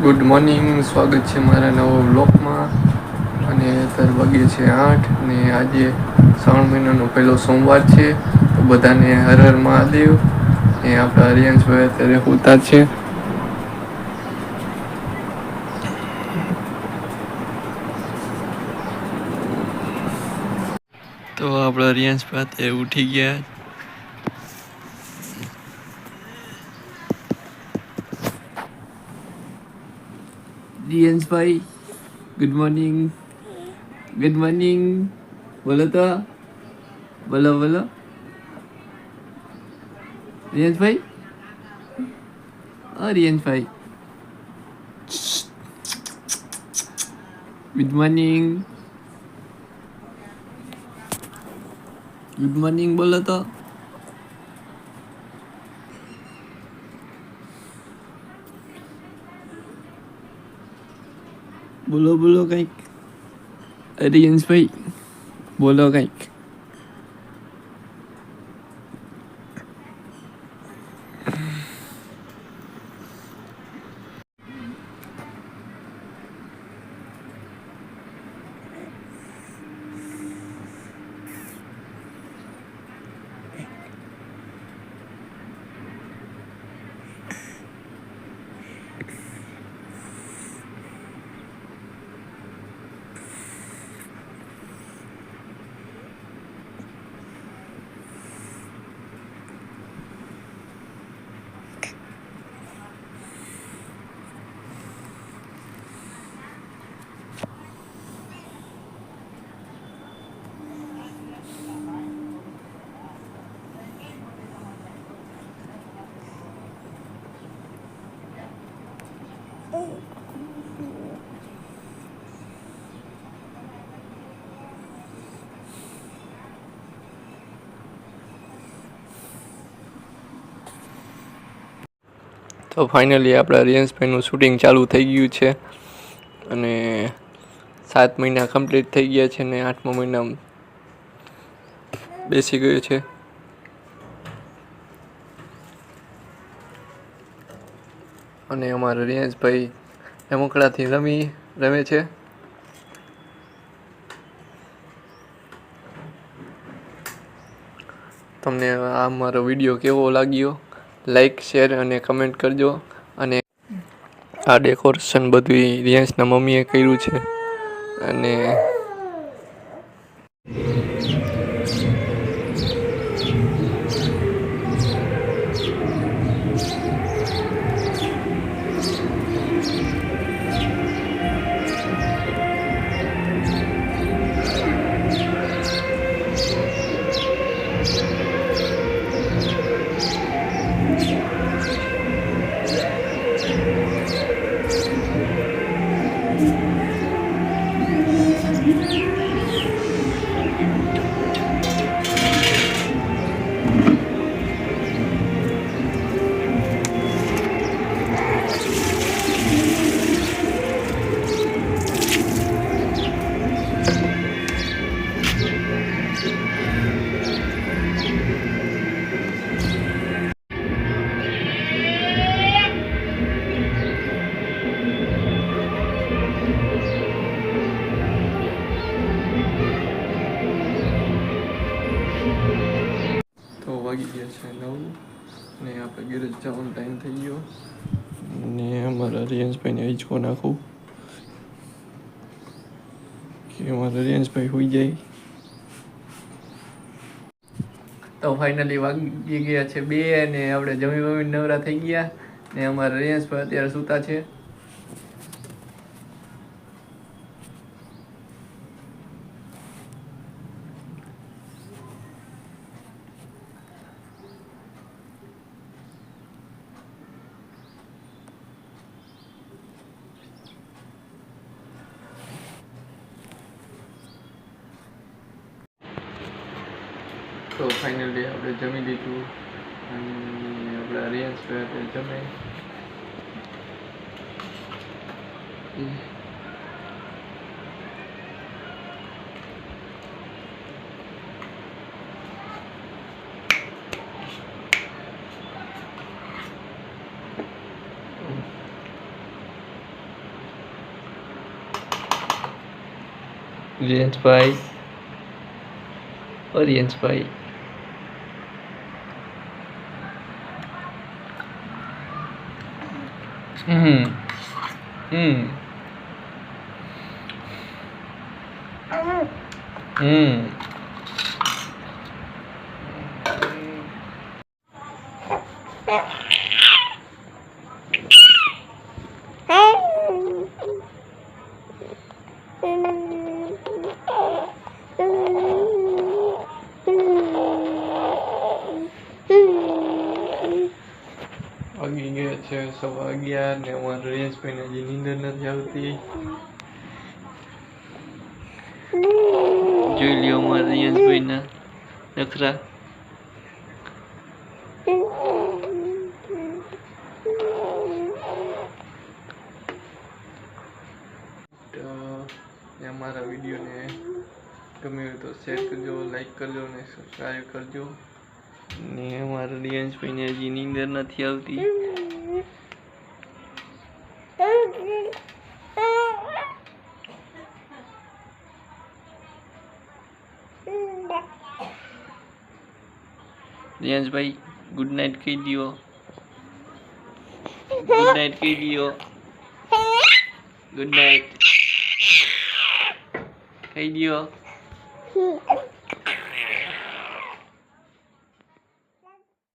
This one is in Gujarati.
ગુડ મોર્નિંગ, સ્વાગત છે મારા નવા વ્લોગમાં. અને અત્યારે વાગે છે 8 ને આજે શ્રાવણ મહિનાનો પહેલો સોમવાર છે. તો બધાને હર હર મહાદેવ. ને આપણા હરિયાંશભાઈ અત્યારે હોતા છે. તો આપણા હરિયાંશભાઈ અત્યારે ઉઠી ગયા. રિયાંશભાઈ, ગુડ મોર્નિંગ. Good morning. બોલો તો, બોલો બોલો રિયાંશભાઈ. રિયાંશભાઈ, ગુડ મોર્નિંગ. ગુડ મોર્નિંગ બોલો તો. બોલો બોલો કંઈક. રિયાંશભાઈ, બોલો કંઈક. તો ફાઇનલી આપણા રિયાંશભાઈનું શૂટિંગ ચાલુ થઈ ગયું છે. અને 7 મહિના કમ્પ્લીટ થઈ ગયા છે ને 8મા મહિના બેસી ગયો છે. અને અમારા રિયાંશભાઈ રમકડાથી રમે છે. તમને આ મારો વિડીયો કેવો લાગ્યો? લાઈક, શેર અને કમેન્ટ કરજો. અને આ ડેકોરેશન બધું રિયાંશના મમ્મીએ કર્યું છે. અને વાગી ગયા છે 9 ને આપણે ગેરેજ જવાનો ટાઈમ થઈ ગયો. ને અમારા રિયાંશભાઈને હિંચકો નાખું કે અમારા રિયાંશભાઈ હોઈ જાય. તો ફાઇનલી વાગી ગયા છે 2 અને આપણે જમી નવરા થઈ ગયા. ને અમારા રિયાંશભાઈ અત્યારે સૂતા છે. તો ફાઇનલી આપણે જમી લીધું અને આપણા રિયાંશભાઈ જમે. રિયાંશભાઈ, ઓ રિયાંશભાઈ, વાગી ગયા છે 11:15 ને અમારે રિયાંશભાઈને હજી નીંદર નથી આવતી. જોઈ લ્યો અમારા રિયાંશભાઈના નખરા. અમારા વિડીયોને ગમે હોય તો શેર કરજો, લાઈક કરજો અને સબસ્ક્રાઈબ કરજો. ને અમારા રિયાંશભાઈને હજી નીંદર નથી આવતી. રિયાંશભાઈ ગુડ નાઇટ કહી દો. ગુડ નાઇટ કહી દો. ગુડ નાઇટ કહી દો.